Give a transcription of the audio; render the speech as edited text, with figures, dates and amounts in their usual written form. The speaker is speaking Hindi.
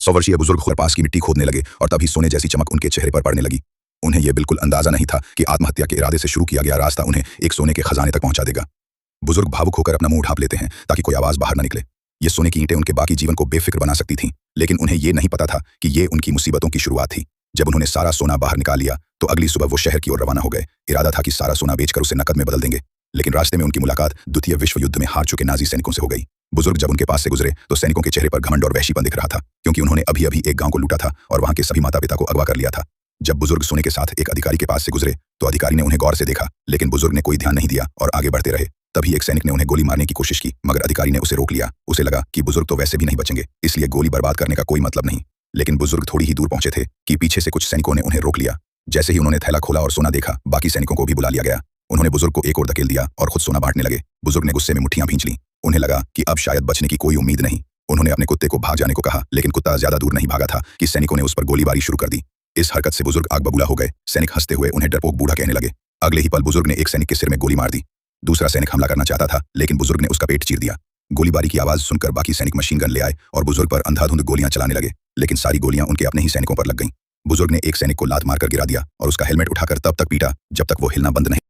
100 वर्षीय बुजुर्ग खुद पास की मिट्टी खोदने लगे और तभी सोने जैसी चमक उनके चेहरे पर पड़ने लगी। उन्हें यह बिल्कुल अंदाजा नहीं था कि आत्महत्या के इरादे से शुरू किया गया रास्ता उन्हें एक सोने के खजाने तक पहुंचा देगा। बुजुर्ग भावुक होकर अपना मुंह ढांप लेते हैं ताकि कोई आवाज बाहर न निकले। ये सोने की ईंटें उनके बाकी जीवन को बेफिक्र बना सकती थीं, लेकिन उन्हें यह नहीं पता था कि ये उनकी मुसीबतों की शुरुआत थी। जब उन्होंने सारा सोना बाहर निकाल लिया तो अगली सुबह वो शहर की ओर रवाना हो गए। इरादा था कि सारा सोना बेचकर उसे नकद में बदल देंगे, लेकिन रास्ते में उनकी मुलाकात द्वितीय विश्व युद्ध में हार चुके नाजी सैनिकों से हो गई। बुजुर्ग जब उनके पास से गुजरे तो सैनिकों के चेहरे पर घमंड और वहशीपन दिख रहा था, क्योंकि उन्होंने अभी अभी एक गांव को लूटा था और वहां के सभी माता पिता को अगवा कर लिया था। जब बुजुर्ग सोने के साथ एक अधिकारी के पास से गुजरे तो अधिकारी ने उन्हें गौर से देखा, लेकिन बुजुर्ग ने कोई ध्यान नहीं दिया और आगे बढ़ते रहे। तभी एक सैनिक ने उन्हें गोली मारने की कोशिश की, मगर अधिकारी ने उसे रोक लिया। उसे लगा कि बुजुर्ग तो वैसे भी नहीं बचेंगे, इसलिए गोली बर्बाद करने का कोई मतलब नहीं। लेकिन बुजुर्ग थोड़ी ही दूर पहुंचे थे कि पीछे से कुछ सैनिकों ने उन्हें रोक लिया। जैसे ही उन्होंने थैला खोला और सोना देखा, बाकी सैनिकों को भी बुला लिया गया। उन्होंने बुजुर्ग को एक ओर धकेल दिया और खुद सोना बांटने लगे। बुजुर्ग ने गुस्से में मुट्ठियां भींच लीं। उन्हें लगा कि अब शायद बचने की कोई उम्मीद नहीं। उन्होंने अपने कुत्ते को भाग जाने को कहा, लेकिन कुत्ता ज्यादा दूर नहीं भागा था कि सैनिकों ने उस पर गोलीबारी शुरू कर दी। इस हरकत से बुजुर्ग आग बबूला हो गए। सैनिक हंसते हुए उन्हें डरपोक बूढ़ा कहने लगे। अगले ही पल बुजुर्ग ने एक सैनिक के सिर में गोली मार दी। दूसरा सैनिक हमला करना चाहता था, लेकिन बुजुर्ग ने उसका पेट चीर दिया। गोलीबारी की आवाज सुनकर बाकी सैनिक मशीन गन ले आए और बुजुर्ग पर अंधाधुंध गोलियां चलाने लगे, लेकिन सारी गोलियां उनके अपने ही सैनिकों पर लग गईं। बुजुर्ग ने एक सैनिक को लात मारकर गिरा दिया और उसका हेलमेट उठाकर तब तक पीटा जब तक वो हिलना बंद नहीं